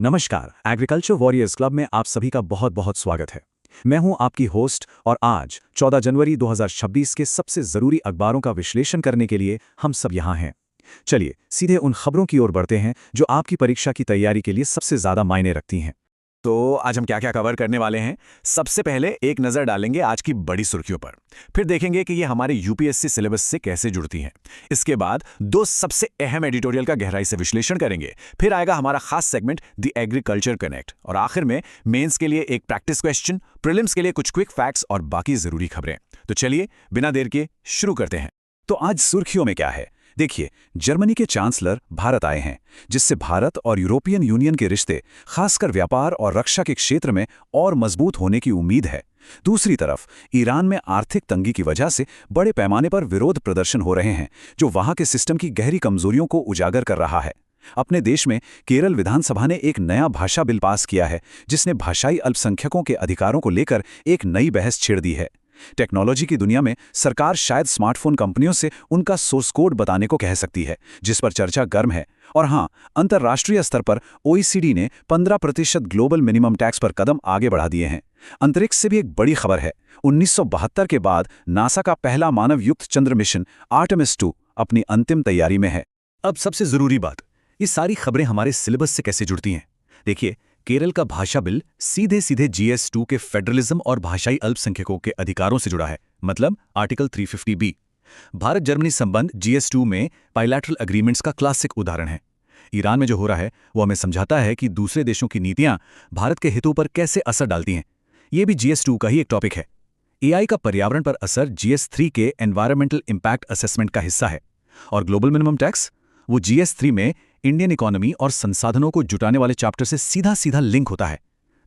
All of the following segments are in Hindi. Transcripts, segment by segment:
नमस्कार, एग्रीकल्चर वॉरियर्स क्लब में आप सभी का बहुत बहुत स्वागत है। मैं हूं आपकी होस्ट और आज 14 जनवरी 2026 के सबसे ज़रूरी अखबारों का विश्लेषण करने के लिए हम सब यहां हैं। चलिए सीधे उन खबरों की ओर बढ़ते हैं जो आपकी परीक्षा की तैयारी के लिए सबसे ज़्यादा मायने रखती हैं। तो आज हम क्या क्या कवर करने वाले हैं। सबसे पहले एक नज़र डालेंगे आज की बड़ी सुर्खियों पर, फिर देखेंगे कि ये हमारे यूपीएससी सिलेबस से कैसे जुड़ती हैं। इसके बाद दो सबसे अहम एडिटोरियल का गहराई से विश्लेषण करेंगे, फिर आएगा हमारा खास सेगमेंट द एग्रीकल्चर कनेक्ट, और आखिर में मेंस के लिए एक प्रैक्टिस क्वेश्चन, प्रीलिम्स के लिए कुछ क्विक फैक्ट्स और बाकी जरूरी खबरें। तो चलिए बिना देर के शुरू करते हैं। तो आज सुर्खियों में क्या है, देखिए, जर्मनी के चांसलर भारत आए हैं, जिससे भारत और यूरोपियन यूनियन के रिश्ते खासकर व्यापार और रक्षा के क्षेत्र में और मजबूत होने की उम्मीद है। दूसरी तरफ ईरान में आर्थिक तंगी की वजह से बड़े पैमाने पर विरोध प्रदर्शन हो रहे हैं, जो वहां के सिस्टम की गहरी कमजोरियों को उजागर कर रहा है। अपने देश में केरल विधानसभा ने एक नया भाषा बिल पास किया है, जिसने भाषाई अल्पसंख्यकों के अधिकारों को लेकर एक नई बहस छेड़ दी है। टेक्नोलॉजी की दुनिया में सरकार शायद स्मार्टफोन कंपनियों से उनका सोर्स कोड बताने को कह सकती है, जिस पर चर्चा गर्म है। और हां, अंतर्राष्ट्रीय स्तर पर ओईसीडी ने 15% ग्लोबल मिनिमम टैक्स पर कदम आगे बढ़ा दिए हैं। अंतरिक्ष से भी एक बड़ी खबर है। 1972 के बाद नासा का पहला मानव युक्त चंद्र मिशन आर्टेमिस 2 अपनी अंतिम तैयारी में है। अब सबसे जरूरी बात, ये सारी खबरें हमारे सिलेबस से कैसे जुड़ती हैं। देखिए, केरल का भाषा बिल सीधे सीधे GS2 के फेडरलिज्म और भाषाई अल्पसंख्यकों के अधिकारों से जुड़ा है, मतलब आर्टिकल 350B। भारत जर्मनी संबंध GS2 में बायलैटरल एग्रीमेंट्स का क्लासिक उदाहरण है। ईरान में जो हो रहा है वो हमें समझाता है कि दूसरे देशों की नीतियां भारत के हितों पर कैसे असर डालती हैं। ये भी GS2 का ही एक टॉपिक है। AI का पर्यावरण पर असर GS3 के एनवायरमेंटल इंपैक्ट असेसमेंट का हिस्सा है। और ग्लोबल मिनिमम टैक्स, वो GS3 में इंडियन इकोनॉमी और संसाधनों को जुटाने वाले चैप्टर से सीधा सीधा लिंक होता है।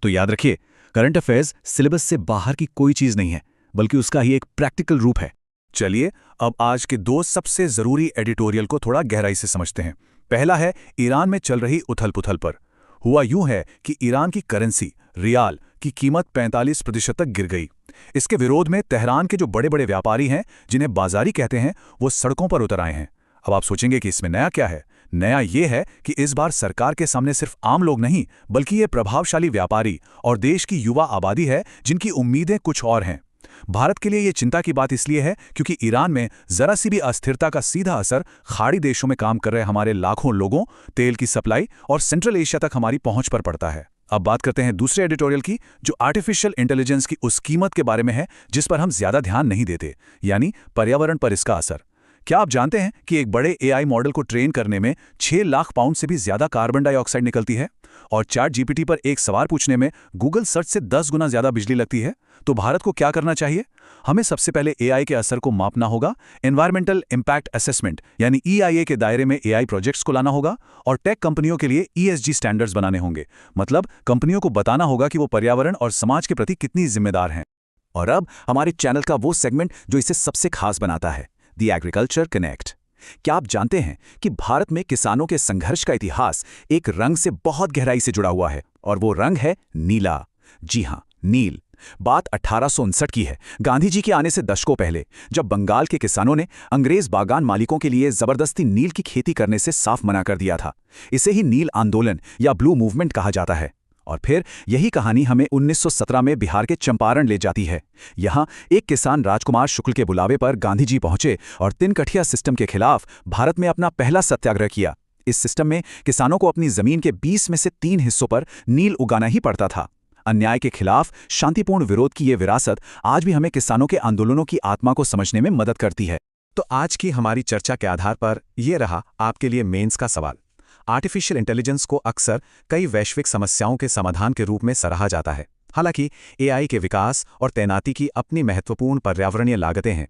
तो याद रखिए, करंट अफेयर्स सिलेबस से बाहर की कोई चीज नहीं है, बल्कि उसका ही एक प्रैक्टिकल रूप है। चलिए अब आज के दो सबसे जरूरी एडिटोरियल को थोड़ा गहराई से समझते हैं। पहला है ईरान में चल रही उथल-पुथल पर। हुआ यूं है कि ईरान की करेंसी रियाल की कीमत 45% तक गिर गई। इसके विरोध में तेहरान के जो बड़े बड़े व्यापारी हैं, जिन्हें बाजारी कहते हैं, वो सड़कों पर उतर आए हैं। अब आप सोचेंगे कि इसमें नया क्या है। नया ये है कि इस बार सरकार के सामने सिर्फ आम लोग नहीं, बल्कि ये प्रभावशाली व्यापारी और देश की युवा आबादी है, जिनकी उम्मीदें कुछ और हैं। भारत के लिए ये चिंता की बात इसलिए है क्योंकि ईरान में जरा सी भी अस्थिरता का सीधा असर खाड़ी देशों में काम कर रहे हमारे लाखों लोगों, तेल की सप्लाई और सेंट्रल एशिया तक हमारी पहुंच पर पड़ता है। अब बात करते हैं दूसरे एडिटोरियल की, जो आर्टिफिशियल इंटेलिजेंस की उस कीमत के बारे में है जिस पर हम ज्यादा ध्यान नहीं देते, यानी पर्यावरण पर इसका असर। क्या आप जानते हैं कि एक बड़े AI मॉडल को ट्रेन करने में 6 लाख पाउंड से भी ज्यादा कार्बन डाइऑक्साइड निकलती है? और चैट जीपीटी पर एक सवाल पूछने में गूगल सर्च से 10 गुना ज्यादा बिजली लगती है? तो भारत को क्या करना चाहिए? हमें सबसे पहले AI के असर को मापना होगा, एनवायरमेंटल इंपैक्ट असेसमेंट यानी EIA के दायरे में AI प्रोजेक्ट्स को लाना होगा, और टेक कंपनियों के लिए ESG स्टैंडर्ड्स बनाने होंगे। मतलब कंपनियों को बताना होगा कि वो पर्यावरण और समाज के प्रति कितनी जिम्मेदार हैं। और अब हमारे चैनल का वो सेगमेंट जो इसे सबसे खास बनाता है, द एग्रीकल्चर कनेक्ट। क्या आप जानते हैं कि भारत में किसानों के संघर्ष का इतिहास एक रंग से बहुत गहराई से जुड़ा हुआ है, और वो रंग है नीला। जी हां, नील। बात 1859 की है, गांधी जी के आने से दशकों पहले, जब बंगाल के किसानों ने अंग्रेज बागान मालिकों के लिए जबरदस्ती नील की खेती करने से साफ मना कर दिया था। इसे ही नील आंदोलन या ब्लू मूवमेंट कहा जाता है। और फिर यही कहानी हमें 1917 में बिहार के चंपारण ले जाती है। यहाँ एक किसान राजकुमार शुक्ल के बुलावे पर गांधी जी पहुंचे और तिनकठिया सिस्टम के खिलाफ भारत में अपना पहला सत्याग्रह किया। इस सिस्टम में किसानों को अपनी जमीन के 20 में से 3 हिस्सों पर नील उगाना ही पड़ता था। अन्याय के खिलाफ शांतिपूर्ण विरोध की ये विरासत आज भी हमें किसानों के आंदोलनों की आत्मा को समझने में मदद करती है। तो आज की हमारी चर्चा के आधार पर यह रहा आपके लिए मेंस का सवाल। आर्टिफिशियल इंटेलिजेंस को अक्सर कई वैश्विक समस्याओं के समाधान के रूप में सराहा जाता है। हालांकि AI के विकास और तैनाती की अपनी महत्वपूर्ण पर्यावरणीय लागतें हैं।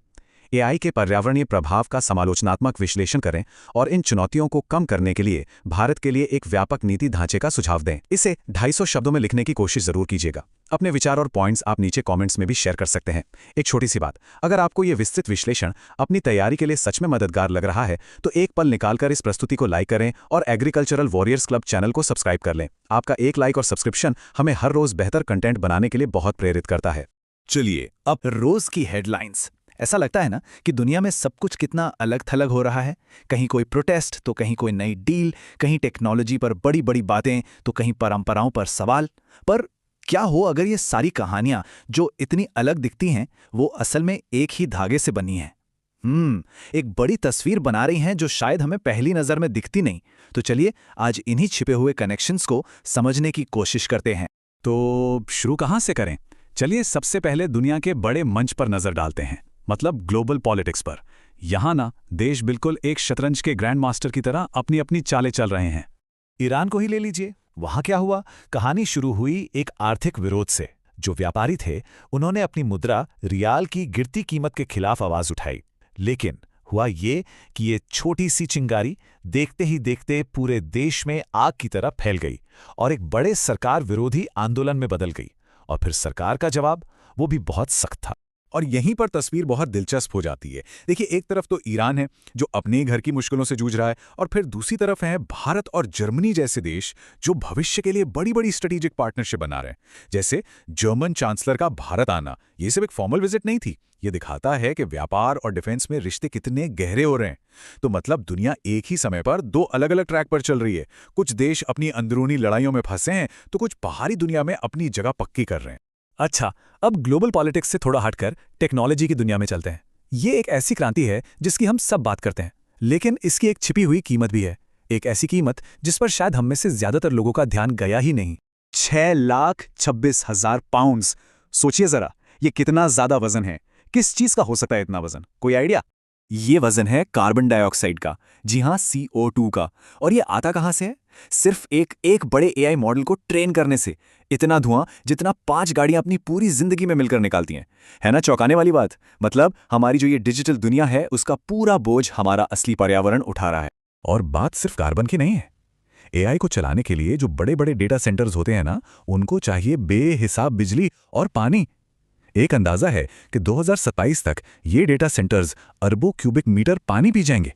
AI के पर्यावरणीय प्रभाव का समालोचनात्मक विश्लेषण करें और इन चुनौतियों को कम करने के लिए भारत के लिए एक व्यापक नीति ढांचे का सुझाव दें। इसे 250 शब्दों में लिखने की कोशिश जरूर कीजिएगा। अपने विचार और पॉइंट्स आप नीचे कमेंट्स में भी शेयर कर सकते हैं। एक छोटी सी बात, अगर आपको ये विस्तृत विश्लेषण अपनी तैयारी के लिए सच में मददगार लग रहा है तो एक पल निकालकर इस प्रस्तुति को लाइक करें और एग्रीकल्चरल वॉरियर्स क्लब चैनल को सब्सक्राइब कर लें। आपका एक लाइक और सब्सक्रिप्शन हमें हर रोज बेहतर कंटेंट बनाने के लिए बहुत प्रेरित करता है। चलिए अब रोज की हेडलाइंस। ऐसा लगता है ना कि दुनिया में सब कुछ कितना अलग थलग हो रहा है। कहीं कोई प्रोटेस्ट तो कहीं कोई नई डील, कहीं टेक्नोलॉजी पर बड़ी बड़ी बातें तो कहीं परंपराओं पर सवाल। पर क्या हो अगर ये सारी कहानियां जो इतनी अलग दिखती हैं वो असल में एक ही धागे से बनी हैं। एक बड़ी तस्वीर बना रही हैं जो शायद हमें पहली नज़र में दिखती नहीं। तो चलिए आज इन्हीं छिपे हुए कनेक्शंस को समझने की कोशिश करते हैं। तो शुरू कहाँ से करें? चलिए सबसे पहले दुनिया के बड़े मंच पर नजर डालते हैं, मतलब ग्लोबल पॉलिटिक्स पर। यहाँ ना देश बिल्कुल एक शतरंज के ग्रैंड मास्टर की तरह अपनी अपनी चालें चल रहे हैं। ईरान को ही ले लीजिए, वहां क्या हुआ? कहानी शुरू हुई एक आर्थिक विरोध से। जो व्यापारी थे उन्होंने अपनी मुद्रा रियाल की गिरती कीमत के खिलाफ आवाज उठाई। लेकिन हुआ ये कि ये छोटी सी चिंगारी देखते ही देखते पूरे देश में आग की तरह फैल गई और एक बड़े सरकार विरोधी आंदोलन में बदल गई। और फिर सरकार का जवाब वो भी बहुत सख्त था। और यहीं पर तस्वीर बहुत दिलचस्प हो जाती है। देखिए, एक तरफ तो ईरान है जो अपने घर की मुश्किलों से जूझ रहा है, और फिर दूसरी तरफ है भारत और जर्मनी जैसे देश जो भविष्य के लिए बड़ी बड़ी स्ट्रेटेजिक पार्टनरशिप बना रहे हैं। जैसे जर्मन चांसलर का भारत आना, ये सिर्फ एक फॉर्मल विजिट नहीं थी, ये दिखाता है कि व्यापार और डिफेंस में रिश्ते कितने गहरे हो रहे हैं। तो मतलब दुनिया एक ही समय पर दो अलग अलग ट्रैक पर चल रही है। कुछ देश अपनी अंदरूनी लड़ाइयों में फंसे हैं, तो कुछ बाहरी दुनिया में अपनी जगह पक्की कर रहे हैं। अच्छा, अब ग्लोबल पॉलिटिक्स से थोड़ा हटकर टेक्नोलॉजी की दुनिया में चलते हैं। ये एक ऐसी क्रांति है जिसकी हम सब बात करते हैं, लेकिन इसकी एक छिपी हुई कीमत भी है। एक ऐसी कीमत जिस पर शायद हम में से ज्यादातर लोगों का ध्यान गया ही नहीं। 6,26,000 पाउंड्स। सोचिए जरा, ये कितना ज्यादा वजन है। किस चीज का हो सकता है इतना वजन? कोई आइडिया? ये वजन है कार्बन डाइऑक्साइड का। जी हाँ, CO2 का। और ये आता कहां से है? सिर्फ एक बड़े AI मॉडल को ट्रेन करने से। इतना धुआं जितना 5 गाड़ियां अपनी पूरी जिंदगी में मिलकर निकालती हैं। है ना चौंकाने वाली बात? मतलब हमारी जो ये डिजिटल दुनिया है उसका पूरा बोझ हमारा असली पर्यावरण उठा रहा है। और बात सिर्फ कार्बन की नहीं है। AI को चलाने के लिए जो बड़े बड़े डेटा सेंटर्स होते हैं ना, उनको चाहिए बेहिसाब बिजली और पानी। एक अंदाजा है कि 2027 तक ये डेटा सेंटर्स अरबों क्यूबिक मीटर पानी पी जाएंगे।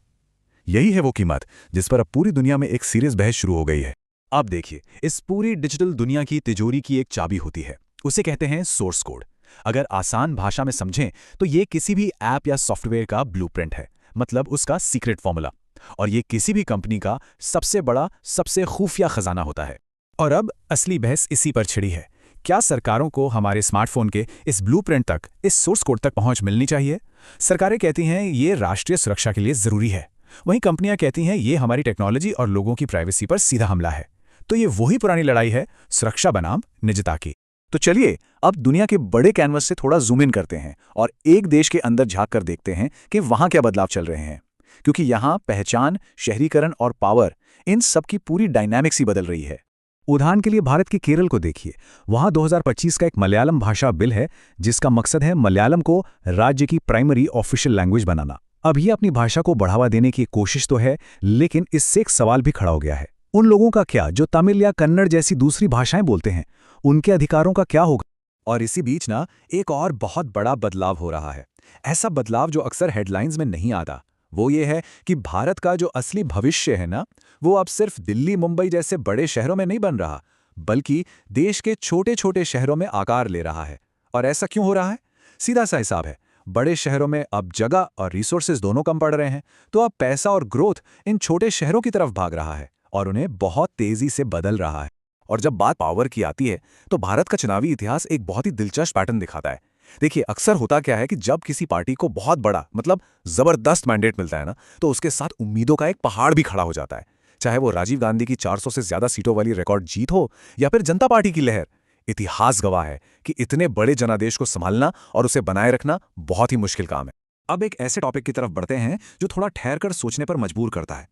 यही है वो कीमत जिस पर अब पूरी दुनिया में एक सीरियस बहस शुरू हो गई है। अब देखिए, इस पूरी डिजिटल दुनिया की तिजोरी की एक चाबी होती है, उसे कहते हैं सोर्स कोड। अगर आसान भाषा में समझें तो ये किसी भी ऐप या सॉफ्टवेयर का ब्लूप्रिंट है, मतलब उसका सीक्रेट फॉर्मूला। और ये किसी भी कंपनी का सबसे बड़ा, सबसे खुफिया खजाना होता है। और अब असली बहस इसी पर छिड़ी है। क्या सरकारों को हमारे स्मार्टफोन के इस ब्लूप्रिंट तक, इस सोर्स कोड तक पहुंच मिलनी चाहिए? सरकारें कहती हैं ये राष्ट्रीय सुरक्षा के लिए जरूरी है। वहीं कंपनियां कहती हैं ये हमारी टेक्नोलॉजी और लोगों की प्राइवेसी पर सीधा हमला है। तो ये वही पुरानी लड़ाई है, सुरक्षा बनाम निजता की। तो चलिए अब दुनिया के बड़े कैनवस से थोड़ा जूम इन करते हैं और एक देश के अंदर झांक कर देखते हैं कि वहां क्या बदलाव चल रहे हैं। क्योंकि यहां पहचान, शहरीकरण और पावर, इन सब की पूरी डायनामिक्स ही बदल रही है। उदाहरण के लिए भारत के केरल को देखिए। वहां 2025 का एक मलयालम भाषा बिल है जिसका मकसद है मलयालम को राज्य की प्राइमरी ऑफिशियल लैंग्वेज बनाना। अब ये अपनी भाषा को बढ़ावा देने की कोशिश तो है, लेकिन इससे एक सवाल भी खड़ा हो गया है। उन लोगों का क्या जो तमिल या कन्नड़ जैसी दूसरी भाषाएं बोलते हैं? उनके अधिकारों का क्या होगा? और इसी बीच ना एक और बहुत बड़ा बदलाव हो रहा है। ऐसा बदलाव जो अक्सर हेडलाइंस में नहीं आता। वो ये है कि भारत का जो असली भविष्य है ना, वो अब सिर्फ दिल्ली, मुंबई जैसे बड़े शहरों में नहीं बन रहा, बल्कि देश के छोटे छोटे शहरों में आकार ले रहा है। और ऐसा क्यों हो रहा है? सीधा सा हिसाब है। बड़े शहरों में अब जगह और रिसोर्सेज दोनों कम पड़ रहे हैं, तो अब पैसा और ग्रोथ इन छोटे शहरों की तरफ भाग रहा है और उन्हें बहुत तेजी से बदल रहा है। और जब बात पावर की आती है तो भारत का चुनावी इतिहास एक बहुत ही दिलचस्प पैटर्न दिखाता है। देखिए, अक्सर होता क्या है कि जब किसी पार्टी को बहुत बड़ा, मतलब जबरदस्त मैंडेट मिलता है ना, तो उसके साथ उम्मीदों का एक पहाड़ भी खड़ा हो जाता है। चाहे वो राजीव गांधी की 400 से ज्यादा सीटों वाली रिकॉर्ड जीत हो या फिर जनता पार्टी की लहर। इतिहास गवाह है कि इतने बड़े जनादेश को संभालना और उसे बनाए रखना बहुत ही मुश्किल काम है। अब एक ऐसे टॉपिक की तरफ बढ़ते हैं जो थोड़ा ठहरकर सोचने पर मजबूर करता है।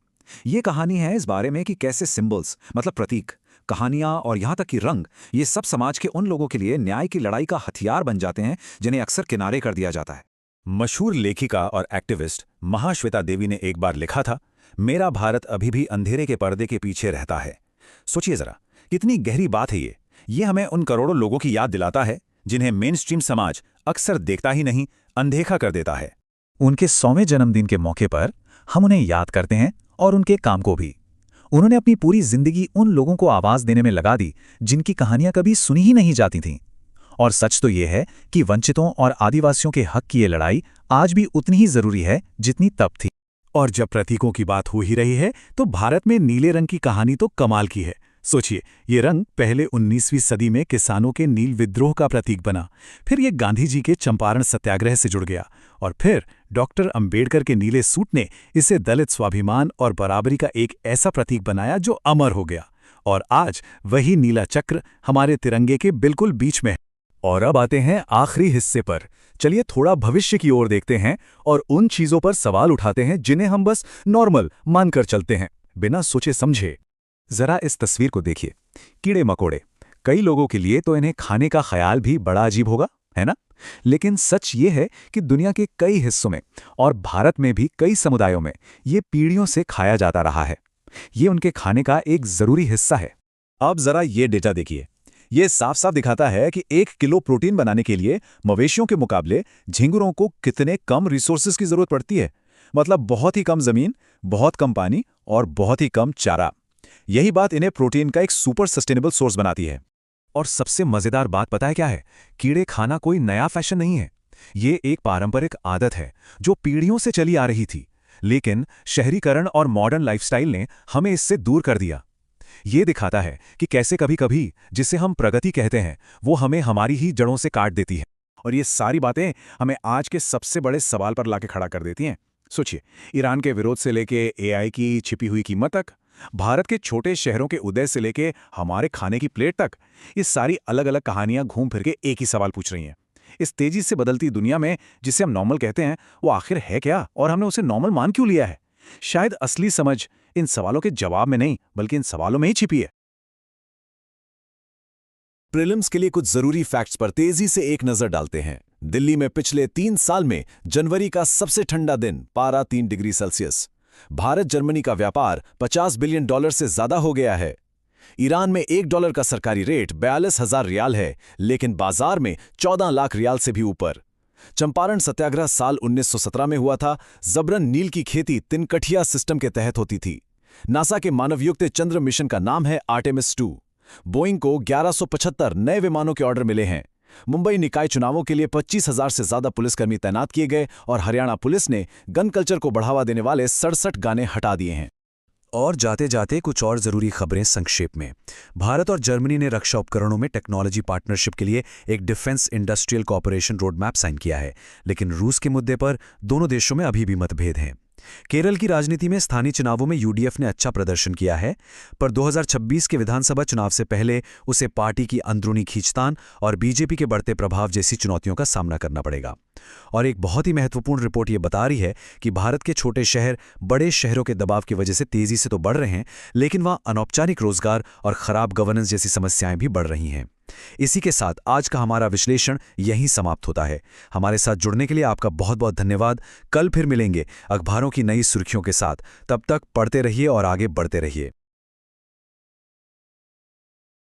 ये कहानी है इस बारे में कि कैसे सिंबल्स, मतलब प्रतीक, कहानियां और यहां तक कि रंग, ये सब समाज के उन लोगों के लिए न्याय की लड़ाई का हथियार बन जाते हैं जिन्हें अक्सर किनारे कर दिया जाता है। मशहूर लेखिका और एक्टिविस्ट महाश्वेता देवी ने एक बार लिखा था, मेरा भारत अभी भी अंधेरे के पर्दे के पीछे रहता है। सोचिए जरा, कितनी गहरी बात है ये। ये हमें उन करोड़ों लोगों की याद दिलाता है जिन्हें मेनस्ट्रीम समाज अक्सर देखता ही नहीं, अनदेखा कर देता है। उनके 100वें जन्मदिन के मौके पर हम उन्हें याद करते हैं और उनके काम को भी। उन्होंने अपनी पूरी जिंदगी उन लोगों को आवाज देने में लगा दी जिनकी कहानियां कभी सुनी ही नहीं जाती थीं। और सच तो ये है कि वंचितों और आदिवासियों के हक की ये लड़ाई आज भी उतनी ही जरूरी है जितनी तब थी। और जब प्रतीकों की बात हो ही रही है तो भारत में नीले रंग की कहानी तो कमाल की है। सोचिए, ये रंग पहले 19वीं सदी में किसानों के नील विद्रोह का प्रतीक बना, फिर ये गांधी जी के चंपारण सत्याग्रह से जुड़ गया, और फिर डॉक्टर अंबेडकर के नीले सूट ने इसे दलित स्वाभिमान और बराबरी का एक ऐसा प्रतीक बनाया जो अमर हो गया। और आज वही नीला चक्र हमारे तिरंगे के बिल्कुल बीच में है। और अब आते हैं आखिरी हिस्से पर। चलिए थोड़ा भविष्य की ओर देखते हैं और उन चीजों पर सवाल उठाते हैं जिन्हें हम बस नॉर्मल मानकर चलते हैं, बिना सोचे समझे। जरा इस तस्वीर को देखिए। कीड़े मकोड़े, कई लोगों के लिए तो इन्हें खाने का ख्याल भी बड़ा अजीब होगा, है ना? लेकिन सच ये है कि दुनिया के कई हिस्सों में और भारत में भी कई समुदायों में ये पीढ़ियों से खाया जाता रहा है। ये उनके खाने का एक जरूरी हिस्सा है। अब जरा ये डेटा देखिए। ये साफ साफ दिखाता है कि 1 किलो प्रोटीन बनाने के लिए मवेशियों के मुकाबले झिंगुरों को कितने कम रिसोर्सेज की जरूरत पड़ती है। मतलब बहुत ही कम जमीन, बहुत कम पानी और बहुत ही कम चारा। यही बात इन्हें प्रोटीन का एक सुपर सस्टेनेबल सोर्स बनाती है। और सबसे मजेदार बात पता है क्या है? कीड़े खाना कोई नया फैशन नहीं है। ये एक पारंपरिक आदत है जो पीढ़ियों से चली आ रही थी, लेकिन शहरीकरण और मॉडर्न लाइफस्टाइल ने हमें इससे दूर कर दिया। ये दिखाता है कि कैसे कभी-कभी जिसे हम प्रगति कहते हैं वो हमें हमारी ही जड़ों से काट देती है। और ये सारी बातें हमें आज के सबसे बड़े सवाल पर लाके खड़ा कर देती हैं। सोचिए, ईरान के विरोध से लेके एआई की छिपी हुई कीमत तक, भारत के छोटे शहरों के उदय से लेके हमारे खाने की प्लेट तक, ये सारी अलग अलग कहानियां घूम फिर के एक ही सवाल पूछ रही हैं। इस तेजी से बदलती दुनिया में जिसे हम नॉर्मल कहते हैं वो आखिर है क्या, और हमने उसे नॉर्मल मान क्यों लिया है? शायद असली समझ इन सवालों के जवाब में नहीं बल्कि इन सवालों में ही छिपी है। प्रीलिम्स के लिए कुछ जरूरी फैक्ट्स पर तेजी से एक नजर डालते हैं। दिल्ली में पिछले 3 साल में जनवरी का सबसे ठंडा दिन, पारा 3 डिग्री सेल्सियस। भारत जर्मनी का व्यापार $50 बिलियन से ज्यादा हो गया है। ईरान में $1 का सरकारी रेट 42,000 रियाल है, लेकिन बाजार में 14 लाख रियाल से भी ऊपर। चंपारण सत्याग्रह साल 1917 में हुआ था। जबरन नील की खेती तिनकठिया सिस्टम के तहत होती थी। नासा के मानवयुक्त चंद्र मिशन का नाम है आर्टेमिस 2। बोइंग को 1175 नए विमानों के ऑर्डर मिले हैं। मुंबई निकाय चुनावों के लिए 25,000 से ज्यादा पुलिसकर्मी तैनात किए गए और हरियाणा पुलिस ने गन कल्चर को बढ़ावा देने वाले 67 गाने हटा दिए हैं। और जाते जाते कुछ और जरूरी खबरें संक्षेप में। भारत और जर्मनी ने रक्षा उपकरणों में टेक्नोलॉजी पार्टनरशिप के लिए एक defence industrial corporation roadmap sign किया है, लेकिन रूस के मुद्दे पर दोनों देशों में अभी भी मतभेद हैं। केरल की राजनीति में स्थानीय चुनावों में यूडीएफ ने अच्छा प्रदर्शन किया है, पर 2026 के विधानसभा चुनाव से पहले उसे पार्टी की अंदरूनी खींचतान और बीजेपी के बढ़ते प्रभाव जैसी चुनौतियों का सामना करना पड़ेगा। और एक बहुत ही महत्वपूर्ण रिपोर्ट ये बता रही है कि भारत के छोटे शहर बड़े शहरों के दबाव की वजह से तेजी से तो बढ़ रहे हैं, लेकिन वहाँ अनौपचारिक रोजगार और खराब गवर्नेंस जैसी समस्याएं भी बढ़ रही हैं। इसी के साथ आज का हमारा विश्लेषण यहीं समाप्त होता है। हमारे साथ जुड़ने के लिए आपका बहुत बहुत धन्यवाद। कल फिर मिलेंगे अखबारों की नई सुर्खियों के साथ। तब तक पढ़ते रहिए और आगे बढ़ते रहिए।